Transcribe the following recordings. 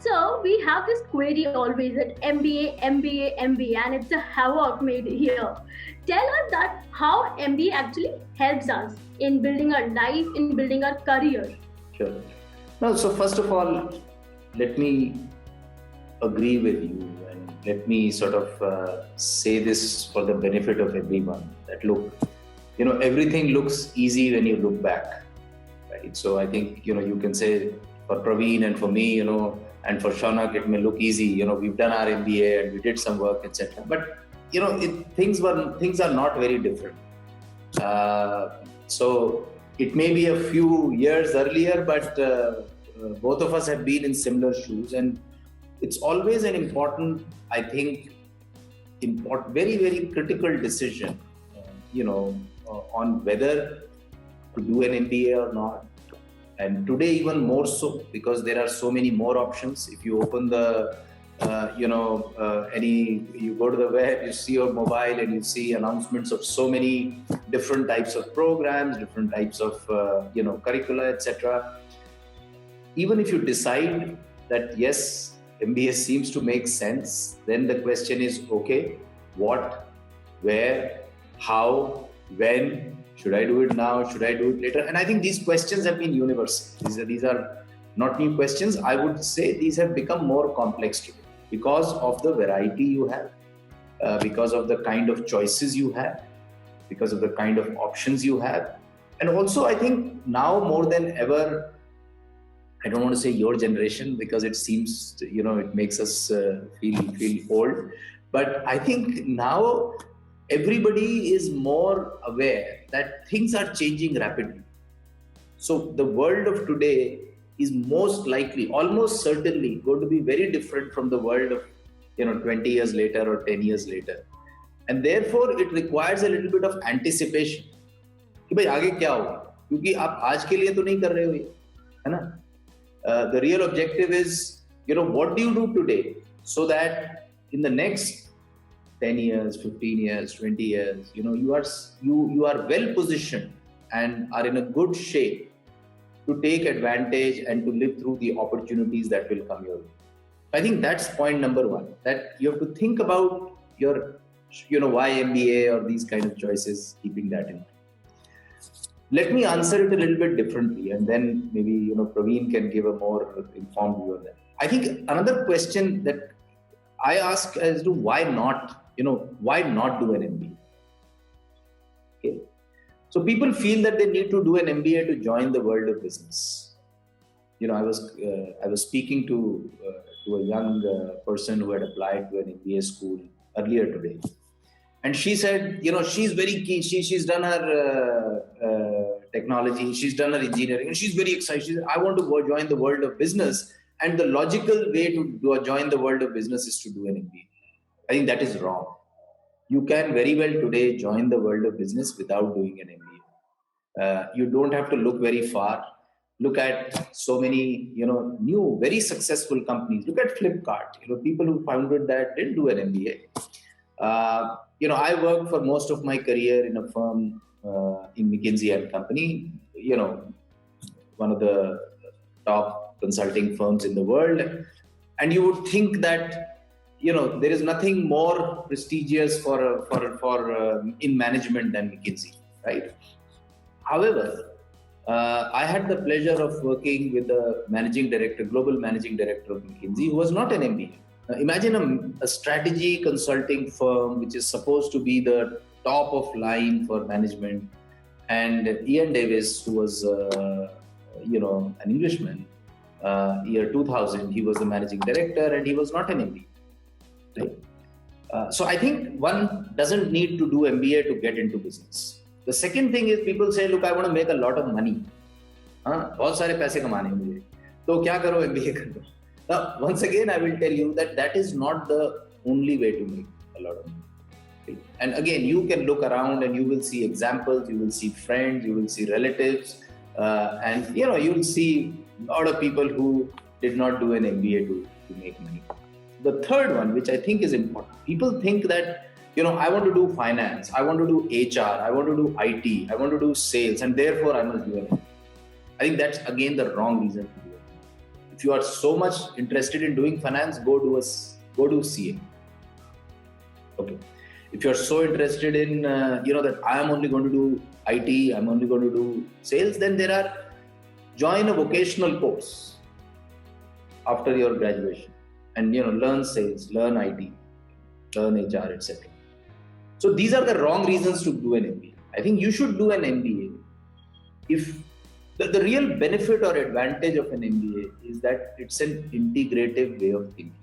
So we have this query always at MBA, MBA, MBA, and it's a havoc made here. Tell us that how MBA actually helps us in building our life, in building our career. Sure. No, so first of all, let me agree with you and let me sort of say this for the benefit of everyone that look, everything looks easy when you look back, right? So I think, you can say for Praveen and for me, and for Shaunak, it may look easy. We've done our MBA and we did some work, etc. But, things are not very different. So it may be a few years earlier, but both of us have been in similar shoes, and it's always an important, I think, very, very critical decision, on whether to do an MBA or not. And today even more so, because there are so many more options. If you open the, you go to the web, you see your mobile and you see announcements of so many different types of programs, different types of, curricula, etc. Even if you decide that, yes, MBA seems to make sense, then the question is, okay, what, where, how, when, should I do it now, should I do it later? And I think these questions have been universal. These are not new questions. I would say these have become more complex today because of the variety you have, because of the kind of choices you have, because of the kind of options you have. And also, I think now more than ever, I don't want to say your generation because it seems, it makes us feel old. But I think now everybody is more aware that things are changing rapidly. So the world of today is most likely, almost certainly, going to be very different from the world of 20 years later or 10 years later. And therefore, it requires a little bit of anticipation. कि भाई आगे क्या होगा? क्योंकि आप आज के लिए तो नहीं कर रहे हो ये, है ना? The real objective is, what do you do today so that in the next 10 years, 15 years, 20 years, you are well positioned and are in a good shape to take advantage and to live through the opportunities that will come your way. I think that's point number one, that you have to think about your, why MBA or these kind of choices, keeping that in mind. Let me answer it a little bit differently, and then maybe, Praveen can give a more informed view on that. I think another question that I ask as to why not do an MBA? Okay. So people feel that they need to do an MBA to join the world of business. I was speaking to a young person who had applied to an MBA school earlier today. And she said, she's very keen. She's done her technology, she's done her engineering, and she's very excited. She said, I want to join the world of business. And the logical way to join the world of business is to do an MBA. I think that is wrong. You can very well today join the world of business without doing an MBA. You don't have to look very far. Look at so many, new, very successful companies. Look at Flipkart. People who founded that didn't do an MBA. I worked for most of my career in a firm in McKinsey & Company, one of the top consulting firms in the world. And you would think that, there is nothing more prestigious for in management than McKinsey, right? However, I had the pleasure of working with the global managing director of McKinsey, who was not an MBA. Imagine a strategy consulting firm which is supposed to be the top of line for management, and Ian Davis, who was an Englishman, year 2000, he was the managing director, and he was not an MBA. Right? So I think one doesn't need to do MBA to get into business. The second thing is people say, look, I want to make a lot of money. बहुत सारे पैसे कमाने हैं मुझे, तो क्या करो MBA कर दो. Now, once again, I will tell you that is not the only way to make a lot of money. Okay? And again, you can look around and you will see examples, you will see friends, you will see relatives, and you will see a lot of people who did not do an MBA to make money. The third one, which I think is important, people think that, I want to do finance, I want to do HR, I want to do IT, I want to do sales, and therefore I must do it. I think that's again the wrong reason to do it. If you are so much interested in doing finance, go do CA. Okay. If you're so interested in, that I am only going to do IT, I'm only going to do sales, then join a vocational course after your graduation and, learn sales, learn IT, learn HR, etc. So these are the wrong reasons to do an MBA. I think you should do an MBA if the real benefit or advantage of an MBA is that it's an integrative way of thinking.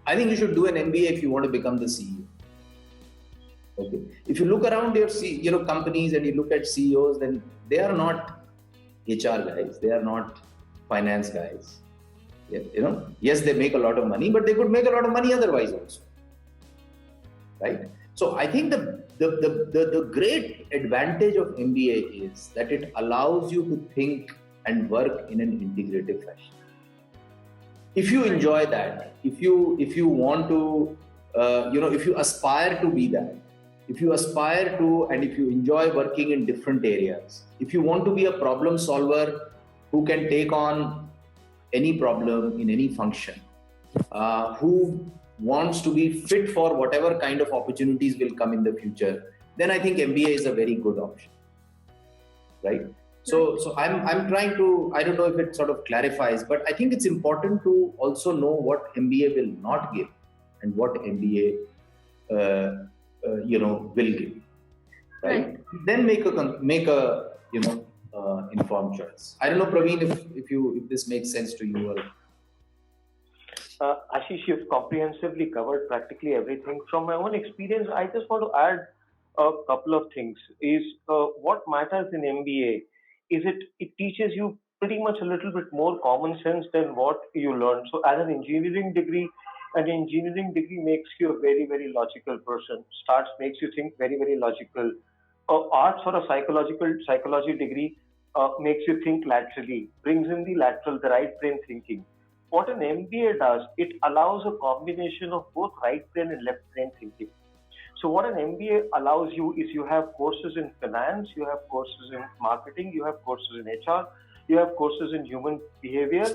I think you should do an MBA if you want to become the CEO. Okay. If you look around your companies and you look at CEOs, then they are not HR guys, they are not finance guys. Yes, they make a lot of money, but they could make a lot of money otherwise also. Right? So I think the great advantage of MBA is that it allows you to think and work in an integrative fashion. If you enjoy that, if you want to, if you aspire to be that, if you aspire to, and if you enjoy working in different areas, if you want to be a problem solver who can take on any problem in any function, who wants to be fit for whatever kind of opportunities will come in the future, then I think MBA is a very good option, right? So I'm trying to, I don't know if it sort of clarifies, but I think it's important to also know what MBA will not give and what MBA will give, right? Then make a informed choice. I don't know, Praveen, if this makes sense to you. Asheesh, you've comprehensively covered practically everything. From my own experience, I just want to add a couple of things. What matters in MBA is it teaches you pretty much a little bit more common sense than what you learn. So as an engineering degree makes you a very, very logical person. Makes you think very, very logical. Arts or a psychology degree makes you think laterally, brings in the right brain thinking. What an MBA does, it allows a combination of both right brain and left brain thinking. So what an MBA allows you is you have courses in finance, you have courses in marketing, you have courses in HR, you have courses in human behavior,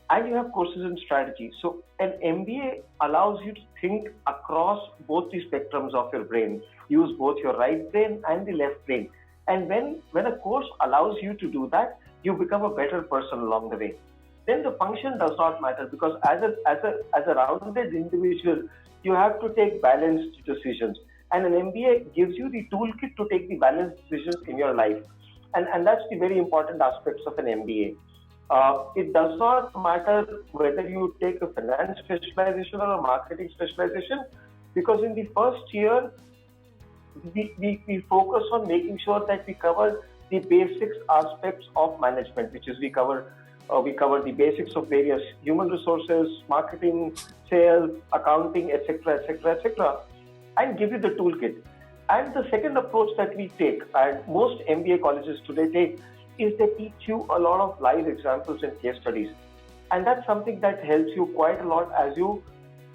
and you have courses in strategy. So an MBA allows you to think across both the spectrums of your brain, use both your right brain and the left brain. And when a course allows you to do that, you become a better person along the way. Then the function does not matter, because as a rounded individual, you have to take balanced decisions. And an MBA gives you the toolkit to take the balanced decisions in your life. And that's the very important aspects of an MBA. It does not matter whether you take a finance specialization or a marketing specialization, because in the first year, we focus on making sure that we cover the basics aspects of management, which is we cover the basics of various human resources, marketing, sales, accounting, etc., and give you the toolkit. And the second approach that we take, and most MBA colleges today take, is they teach you a lot of live examples and case studies. And that's something that helps you quite a lot as you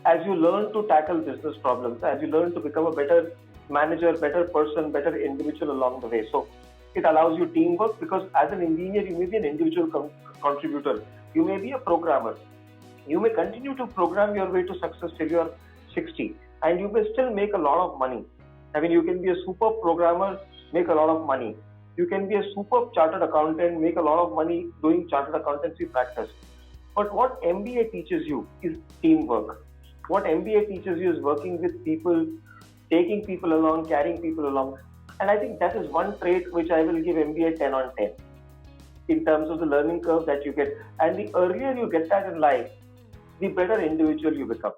learn to tackle business problems, as you learn to become a better manager, better person, better individual along the way. So it allows you teamwork, because as an engineer, you may be an individual contributor. You may be a programmer. You may continue to program your way to success till you're 60, and you may still make a lot of money. I mean, you can be a super programmer, make a lot of money. You can be a super chartered accountant, make a lot of money doing chartered accountancy practice. But what MBA teaches you is teamwork. What MBA teaches you is working with people, taking people along, carrying people along. And I think that is one trait which I will give MBA 10 on 10 in terms of the learning curve that you get. And the earlier you get that in life, the better individual you become.